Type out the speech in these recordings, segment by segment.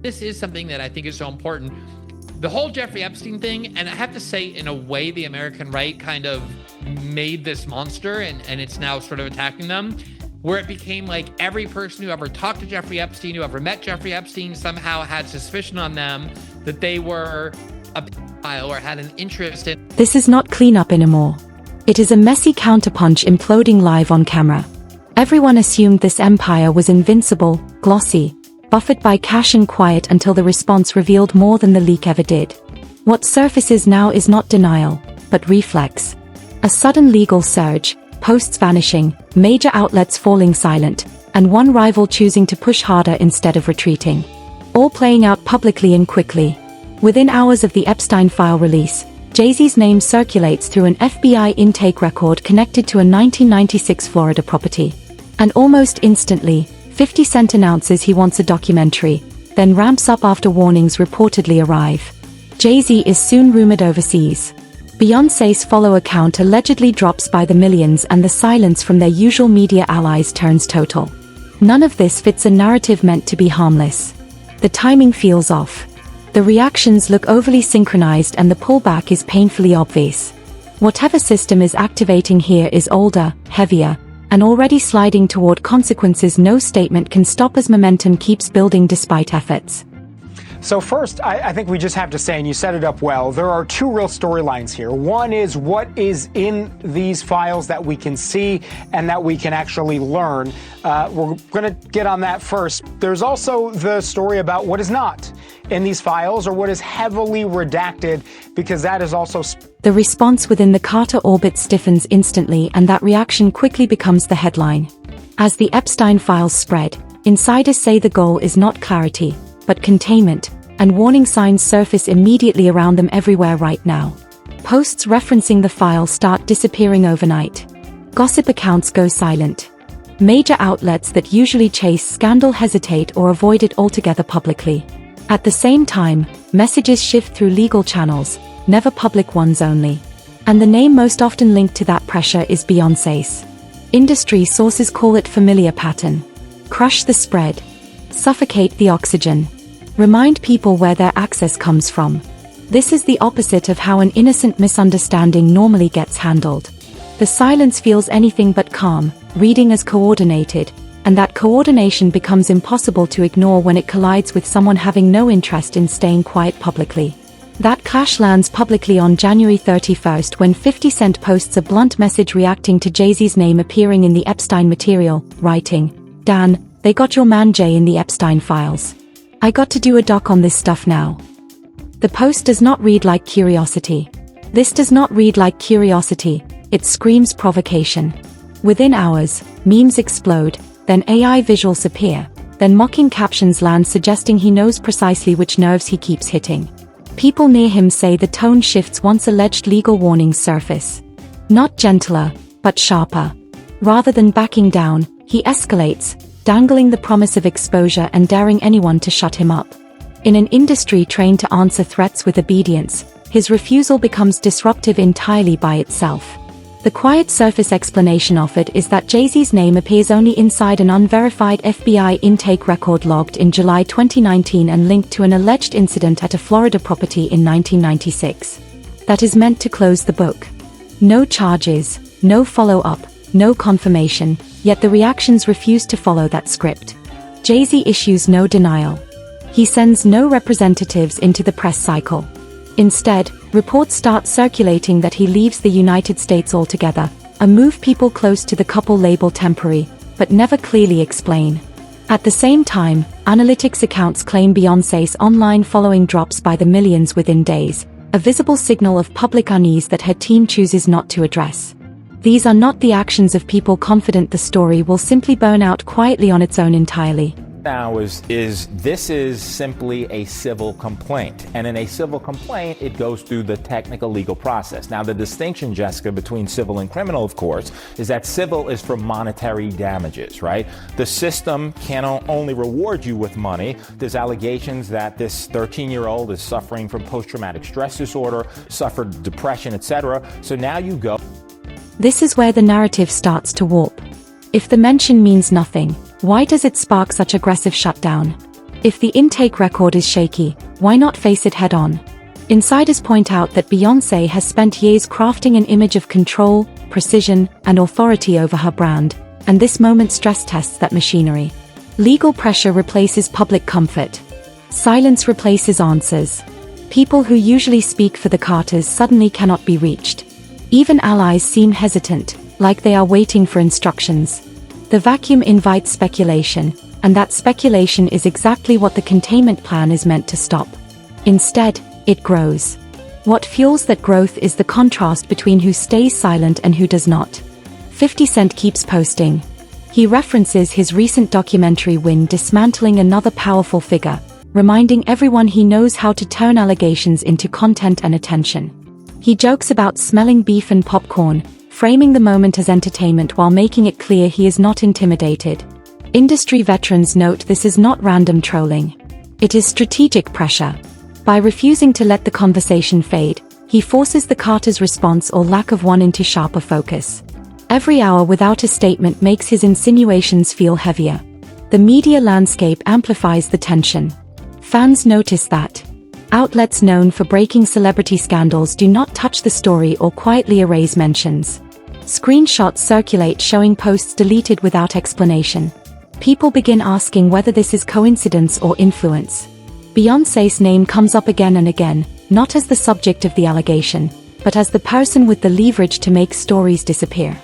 This is something that I think is so important. The whole Jeffrey Epstein thing, and I have to say, in a way, the American right kind of made this monster, and it's now sort of attacking them, where it became like every person who ever talked to Jeffrey Epstein, who ever met Jeffrey Epstein, somehow had suspicion on them that they were a pedophile or had an interest in. This is not cleanup anymore. It is a messy counterpunch imploding live on camera. Everyone assumed this empire was invincible, glossy, buffered by cash and quiet until the response revealed more than the leak ever did. What surfaces now is not denial, but reflex. A sudden legal surge, posts vanishing, major outlets falling silent, and one rival choosing to push harder instead of retreating. All playing out publicly and quickly. Within hours of the Epstein file release, Jay-Z's name circulates through an FBI intake record connected to a 1996 Florida property. And almost instantly, 50 Cent announces he wants a documentary, then ramps up after warnings reportedly arrive. Jay-Z is soon rumored overseas. Beyoncé's follower count allegedly drops by the millions, and the silence from their usual media allies turns total. None of this fits a narrative meant to be harmless. The timing feels off. The reactions look overly synchronized and the pullback is painfully obvious. Whatever system is activating here is older, heavier, and already sliding toward consequences no statement can stop as momentum keeps building despite efforts. So first, I think we just have to say, and you set it up well, there are two real storylines here. One is what is in these files that we can see and that we can actually learn. We're going to get on that first. There's also the story about what is not in these files or what is heavily redacted, because that is also... The response within the Carter orbit stiffens instantly, and that reaction quickly becomes the headline. As the Epstein files spread, insiders say the goal is not clarity, but containment, and warning signs surface immediately around them everywhere right now. Posts referencing the file start disappearing overnight. Gossip accounts go silent. Major outlets that usually chase scandal hesitate or avoid it altogether publicly. At the same time, messages shift through legal channels, never public ones only. And the name most often linked to that pressure is Beyoncé's. Industry sources call it familiar pattern. Crush the spread. Suffocate the oxygen. Remind people where their access comes from. This is the opposite of how an innocent misunderstanding normally gets handled. The silence feels anything but calm, reading as coordinated, and that coordination becomes impossible to ignore when it collides with someone having no interest in staying quiet publicly. That clash lands publicly on January 31st when 50 Cent posts a blunt message reacting to Jay-Z's name appearing in the Epstein material, writing, "Dan, they got your man Jay in the Epstein files. I got to do a doc on this stuff now." The post does not read like curiosity. This does not read like curiosity, it screams provocation. Within hours, memes explode, then AI visuals appear, then mocking captions land suggesting he knows precisely which nerves he keeps hitting. People near him say the tone shifts once alleged legal warnings surface. Not gentler, but sharper. Rather than backing down, he escalates, dangling the promise of exposure and daring anyone to shut him up. In an industry trained to answer threats with obedience, his refusal becomes disruptive entirely by itself. The quiet surface explanation offered is that Jay-Z's name appears only inside an unverified FBI intake record logged in July 2019 and linked to an alleged incident at a Florida property in 1996. That is meant to close the book. No charges, no follow-up, no confirmation, yet the reactions refuse to follow that script. Jay-Z issues no denial. He sends no representatives into the press cycle. Instead, reports start circulating that he leaves the United States altogether, a move people close to the couple label temporary, but never clearly explain. At the same time, analytics accounts claim Beyoncé's online following drops by the millions within days, a visible signal of public unease that her team chooses not to address. These are not the actions of people confident the story will simply burn out quietly on its own entirely. Now this is simply a civil complaint, and in a civil complaint it goes through the technical legal process. Now the distinction, Jessica, between civil and criminal, of course, is that civil is for monetary damages, right? The system can only reward you with money. There's allegations that this 13-year-old is suffering from post-traumatic stress disorder, suffered depression, etc. So now you go. This is where the narrative starts to warp. If the mention means nothing, why does it spark such aggressive shutdown? If the intake record is shaky, why not face it head-on? Insiders point out that Beyoncé has spent years crafting an image of control, precision, and authority over her brand, and this moment stress tests that machinery. Legal pressure replaces public comfort. Silence replaces answers. People who usually speak for the Carters suddenly cannot be reached. Even allies seem hesitant, like they are waiting for instructions. The vacuum invites speculation, and that speculation is exactly what the containment plan is meant to stop. Instead, it grows. What fuels that growth is the contrast between who stays silent and who does not. 50 Cent keeps posting. He references his recent documentary win dismantling another powerful figure, reminding everyone he knows how to turn allegations into content and attention. He jokes about smelling beef and popcorn, framing the moment as entertainment while making it clear he is not intimidated. Industry veterans note this is not random trolling. It is strategic pressure. By refusing to let the conversation fade, he forces the Carters' response or lack of one into sharper focus. Every hour without a statement makes his insinuations feel heavier. The media landscape amplifies the tension. Fans notice that outlets known for breaking celebrity scandals do not touch the story or quietly erase mentions. Screenshots circulate showing posts deleted without explanation. People begin asking whether this is coincidence or influence. Beyoncé's name comes up again and again, not as the subject of the allegation, but as the person with the leverage to make stories disappear.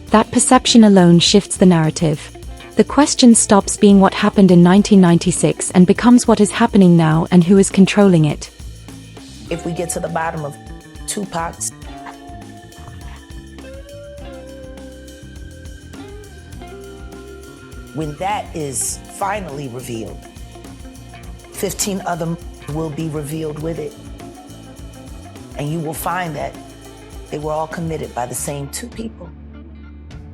That perception alone shifts the narrative. The question stops being what happened in 1996 and becomes what is happening now and who is controlling it. If we get to the bottom of Tupac's when that is finally revealed, 15 other will be revealed with it. And you will find that they were all committed by the same two people,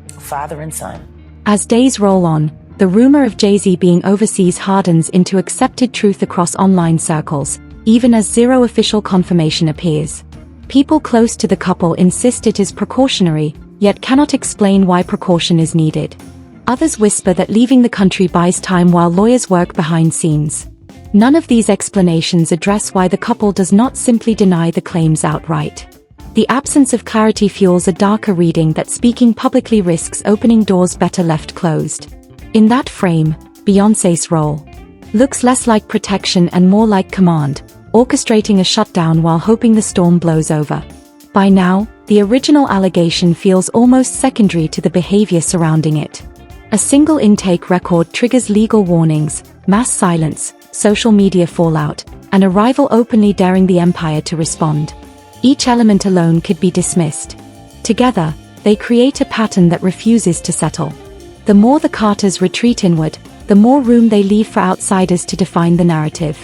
father and son. As days roll on, the rumor of Jay-Z being overseas hardens into accepted truth across online circles, even as zero official confirmation appears. People close to the couple insist it is precautionary, yet cannot explain why precaution is needed. Others whisper that leaving the country buys time while lawyers work behind scenes. None of these explanations address why the couple does not simply deny the claims outright. The absence of clarity fuels a darker reading that speaking publicly risks opening doors better left closed. In that frame, Beyoncé's role looks less like protection and more like command, orchestrating a shutdown while hoping the storm blows over. By now, the original allegation feels almost secondary to the behavior surrounding it. A single intake record triggers legal warnings, mass silence, social media fallout, and a rival openly daring the empire to respond. Each element alone could be dismissed. Together, they create a pattern that refuses to settle. The more the Carters retreat inward, the more room they leave for outsiders to define the narrative.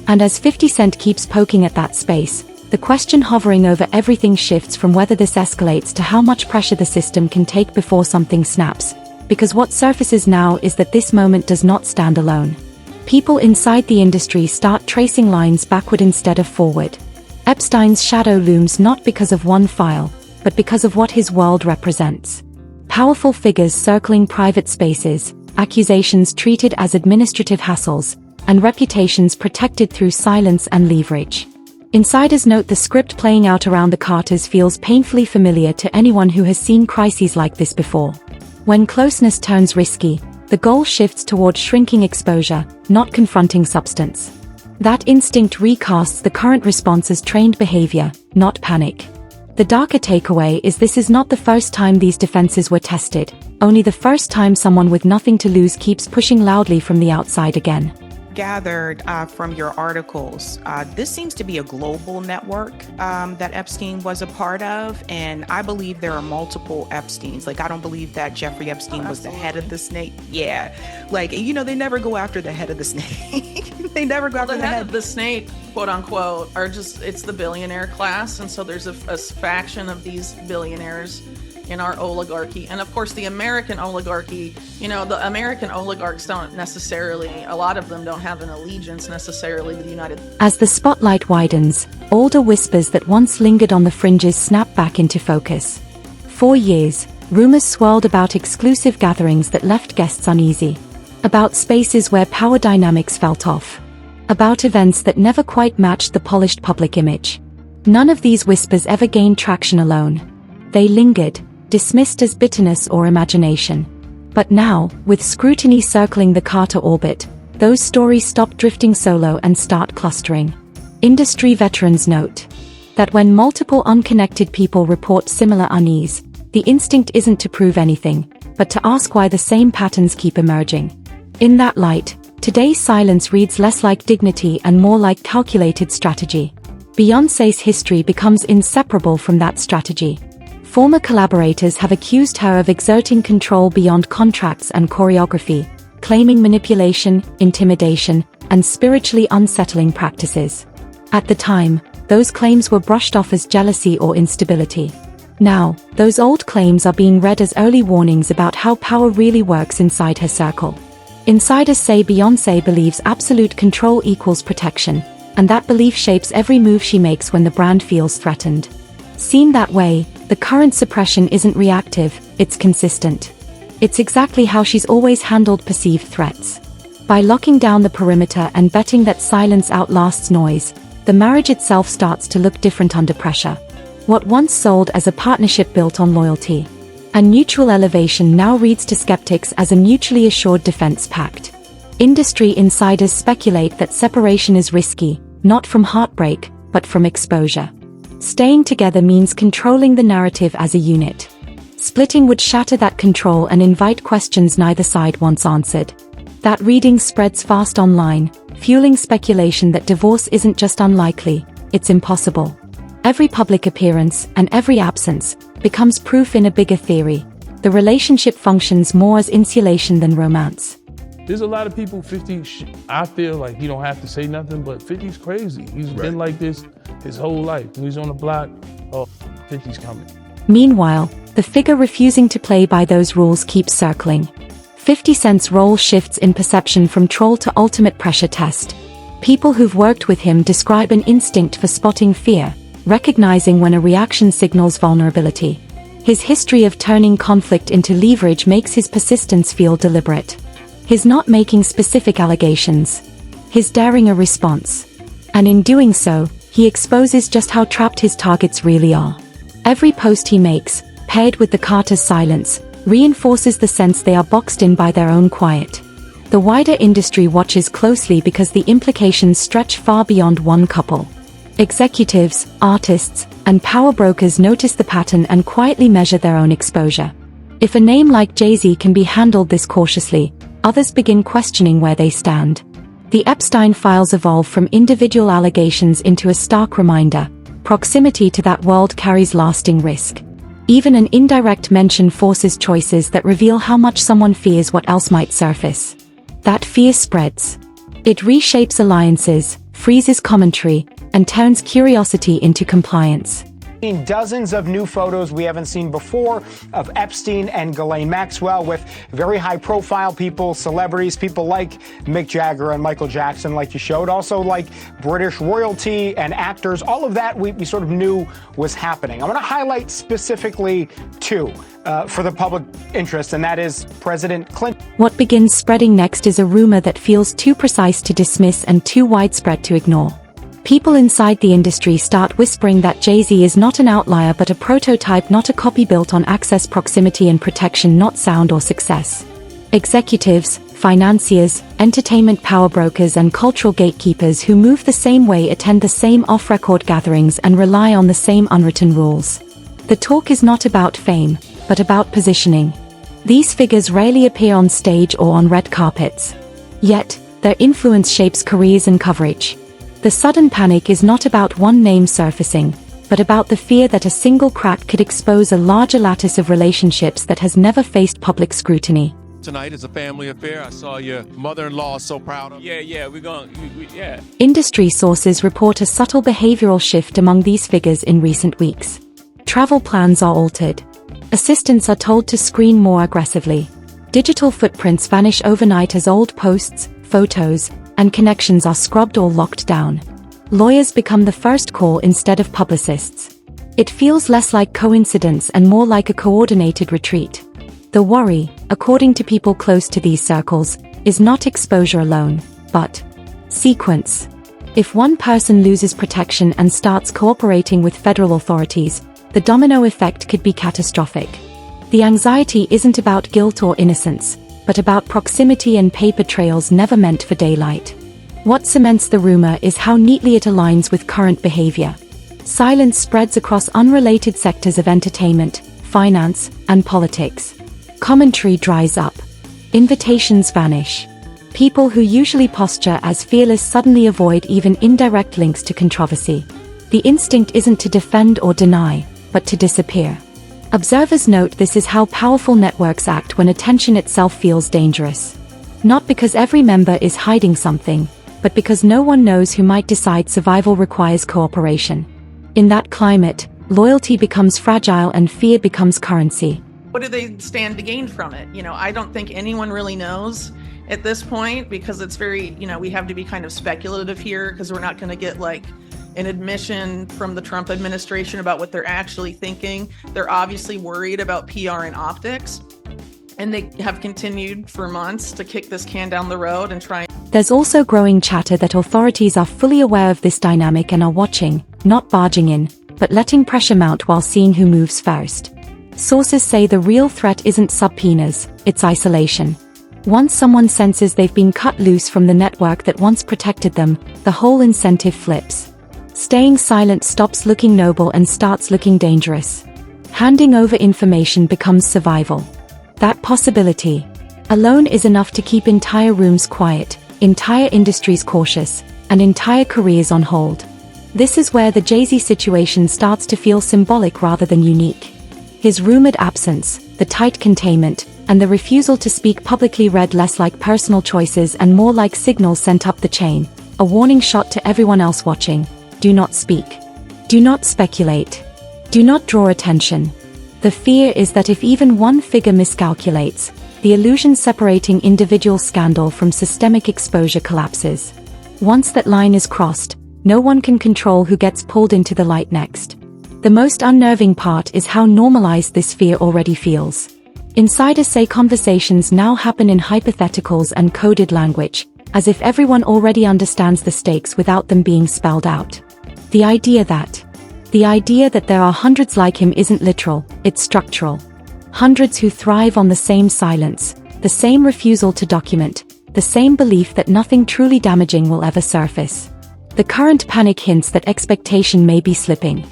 And as 50 Cent keeps poking at that space, the question hovering over everything shifts from whether this escalates to how much pressure the system can take before something snaps. Because what surfaces now is that this moment does not stand alone. People inside the industry start tracing lines backward instead of forward. Epstein's shadow looms not because of one file, but because of what his world represents. Powerful figures circling private spaces, accusations treated as administrative hassles, and reputations protected through silence and leverage. Insiders note the script playing out around the Carters feels painfully familiar to anyone who has seen crises like this before. When closeness turns risky, the goal shifts toward shrinking exposure, not confronting substance. That instinct recasts the current response as trained behavior, not panic. The darker takeaway is this is not the first time these defenses were tested, only the first time someone with nothing to lose keeps pushing loudly from the outside again. Gathered from your articles, this seems to be a global network that Epstein was a part of, and I believe there are multiple Epsteins. Like, I don't believe that Jeffrey Epstein was the head of the snake. Yeah, like, you know, they never go after the head of the snake. They never go after the head of the snake, quote unquote, are just, it's the billionaire class, and so there's a faction of these billionaires in our oligarchy. And of course the American oligarchy, you know, the American oligarchs don't necessarily, a lot of them don't have an allegiance necessarily to the United States. As the spotlight widens, older whispers that once lingered on the fringes snap back into focus. For years, rumors swirled about exclusive gatherings that left guests uneasy. about spaces where power dynamics felt off, about events that never quite matched the polished public image. None of these whispers ever gained traction alone. They lingered, dismissed as bitterness or imagination. But now, with scrutiny circling the Carter orbit, those stories stop drifting solo and start clustering. Industry veterans note that when multiple unconnected people report similar unease, the instinct isn't to prove anything, but to ask why the same patterns keep emerging. In that light, today's silence reads less like dignity and more like calculated strategy. Beyoncé's history becomes inseparable from that strategy. Former collaborators have accused her of exerting control beyond contracts and choreography, claiming manipulation, intimidation, and spiritually unsettling practices. At the time, those claims were brushed off as jealousy or instability. Now, those old claims are being read as early warnings about how power really works inside her circle. Insiders say Beyoncé believes absolute control equals protection, and that belief shapes every move she makes when the brand feels threatened. Seen that way, the current suppression isn't reactive, it's consistent. It's exactly how she's always handled perceived threats. By locking down the perimeter and betting that silence outlasts noise, the marriage itself starts to look different under pressure. What once sold as a partnership built on loyalty and mutual elevation now reads to skeptics as a mutually assured defense pact. Industry insiders speculate that separation is risky, not from heartbreak, but from exposure. Staying together means controlling the narrative as a unit. Splitting would shatter that control and invite questions neither side wants answered. That reading spreads fast online, fueling speculation that divorce isn't just unlikely, it's impossible. Every public appearance and every absence becomes proof in a bigger theory. The relationship functions more as insulation than romance. There's a lot of people, 50, I feel like he don't have to say nothing, but 50's crazy. He's been like this his whole life. When he's on the block, 50's coming. Meanwhile, the figure refusing to play by those rules keeps circling. 50 Cent's role shifts in perception from troll to ultimate pressure test. People who've worked with him describe an instinct for spotting fear, recognizing when a reaction signals vulnerability. His history of turning conflict into leverage makes his persistence feel deliberate. His not making specific allegations, his daring a response. And in doing so, he exposes just how trapped his targets really are. Every post he makes, paired with the Carter's silence, reinforces the sense they are boxed in by their own quiet. The wider industry watches closely because the implications stretch far beyond one couple. Executives, artists, and power brokers notice the pattern and quietly measure their own exposure. If a name like Jay-Z can be handled this cautiously, others begin questioning where they stand. The Epstein files evolve from individual allegations into a stark reminder: proximity to that world carries lasting risk. Even an indirect mention forces choices that reveal how much someone fears what else might surface. That fear spreads. It reshapes alliances, freezes commentary, and turns curiosity into compliance. Dozens of new photos we haven't seen before of Epstein and Ghislaine Maxwell with very high-profile people, celebrities, people like Mick Jagger and Michael Jackson, like you showed, also like British royalty and actors. All of that we sort of knew was happening. I want to highlight specifically two for the public interest, and that is President Clinton. What begins spreading next is a rumor that feels too precise to dismiss and too widespread to ignore. People inside the industry start whispering that Jay-Z is not an outlier but a prototype, not a copy, built on access, proximity, and protection, not sound or success. Executives, financiers, entertainment power brokers, and cultural gatekeepers who move the same way attend the same off-record gatherings and rely on the same unwritten rules. The talk is not about fame, but about positioning. These figures rarely appear on stage or on red carpets. Yet, their influence shapes careers and coverage. The sudden panic is not about one name surfacing, but about the fear that a single crack could expose a larger lattice of relationships that has never faced public scrutiny. Tonight is a family affair. I saw your mother-in-law so proud of you. Yeah. Industry sources report a subtle behavioral shift among these figures in recent weeks. Travel plans are altered. Assistants are told to screen more aggressively. Digital footprints vanish overnight as old posts, photos, and connections are scrubbed or locked down. Lawyers become the first call instead of publicists. It feels less like coincidence and more like a coordinated retreat. The worry, according to people close to these circles, is not exposure alone, but sequence. If one person loses protection and starts cooperating with federal authorities, the domino effect could be catastrophic. The anxiety isn't about guilt or innocence, but about proximity and paper trails never meant for daylight. What cements the rumor is how neatly it aligns with current behavior. Silence spreads across unrelated sectors of entertainment, finance, and politics. Commentary dries up. Invitations vanish. People who usually posture as fearless suddenly avoid even indirect links to controversy. The instinct isn't to defend or deny, but to disappear. Observers note this is how powerful networks act when attention itself feels dangerous. Not because every member is hiding something, but because no one knows who might decide survival requires cooperation. In that climate, loyalty becomes fragile and fear becomes currency. What do they stand to gain from it? I don't think anyone really knows at this point, because it's very, we have to be kind of speculative here, because we're not going to get like an admission from the Trump administration about what they're actually thinking. They're obviously worried about PR and optics, and they have continued for months to kick this can down the road and try. There's also growing chatter that authorities are fully aware of this dynamic and are watching, not barging in, but letting pressure mount while seeing who moves first. Sources say the real threat isn't subpoenas, it's isolation. Once someone senses they've been cut loose from the network that once protected them, the whole incentive flips. Staying silent stops looking noble and starts looking dangerous. Handing over information becomes survival. That possibility alone is enough to keep entire rooms quiet, entire industries cautious, and entire careers on hold. This is where the Jay-Z situation starts to feel symbolic rather than unique. His rumored absence, the tight containment, and the refusal to speak publicly read less like personal choices and more like signals sent up the chain, a warning shot to everyone else watching. Do not speak. Do not speculate. Do not draw attention. The fear is that if even one figure miscalculates, the illusion separating individual scandal from systemic exposure collapses. Once that line is crossed, no one can control who gets pulled into the light next. The most unnerving part is how normalized this fear already feels. Insiders say conversations now happen in hypotheticals and coded language, as if everyone already understands the stakes without them being spelled out. The idea that there are hundreds like him isn't literal, it's structural. Hundreds who thrive on the same silence, the same refusal to document, the same belief that nothing truly damaging will ever surface. The current panic hints that expectation may be slipping.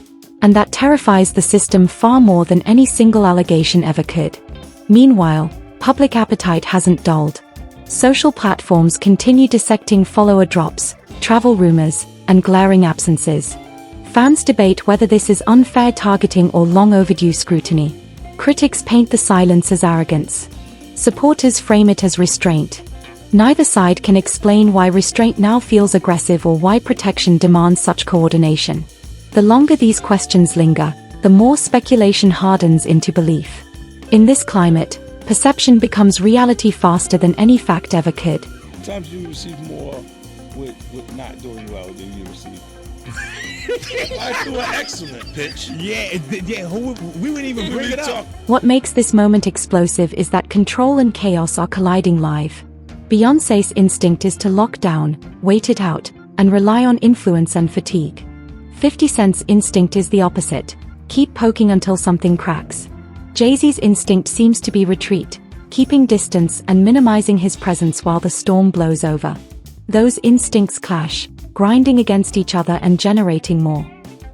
And that terrifies the system far more than any single allegation ever could. Meanwhile, public appetite hasn't dulled. Social platforms continue dissecting follower drops, travel rumors, and glaring absences. Fans debate whether this is unfair targeting or long overdue scrutiny. Critics paint the silence as arrogance. Supporters frame it as restraint. Neither side can explain why restraint now feels aggressive or why protection demands such coordination. The longer these questions linger, the more speculation hardens into belief. In this climate, perception becomes reality faster than any fact ever could. Sometimes you receive more with not doing well than you receive. I threw an excellent pitch. Yeah, we wouldn't even bring it up. What makes this moment explosive is that control and chaos are colliding live. Beyoncé's instinct is to lock down, wait it out, and rely on influence and fatigue. 50 Cent's instinct is the opposite. Keep poking until something cracks. Jay-Z's instinct seems to be retreat, keeping distance and minimizing his presence while the storm blows over. Those instincts clash, grinding against each other and generating more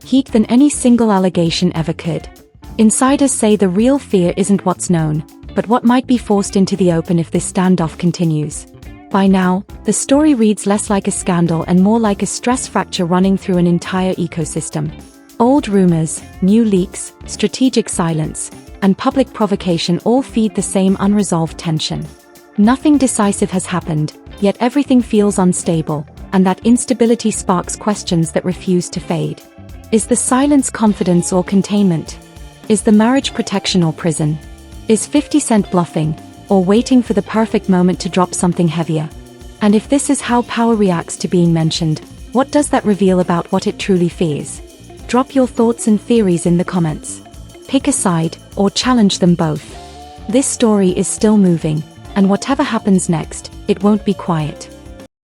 heat than any single allegation ever could. Insiders say the real fear isn't what's known, but what might be forced into the open if this standoff continues. By now, the story reads less like a scandal and more like a stress fracture running through an entire ecosystem. Old rumors, new leaks, strategic silence, and public provocation all feed the same unresolved tension. Nothing decisive has happened, yet everything feels unstable, and that instability sparks questions that refuse to fade. Is the silence confidence or containment? Is the marriage protection or prison? Is 50 Cent bluffing, or waiting for the perfect moment to drop something heavier? And if this is how power reacts to being mentioned, what does that reveal about what it truly fears? Drop your thoughts and theories in the comments. Pick a side, or challenge them both. This story is still moving, and whatever happens next, It won't be quiet.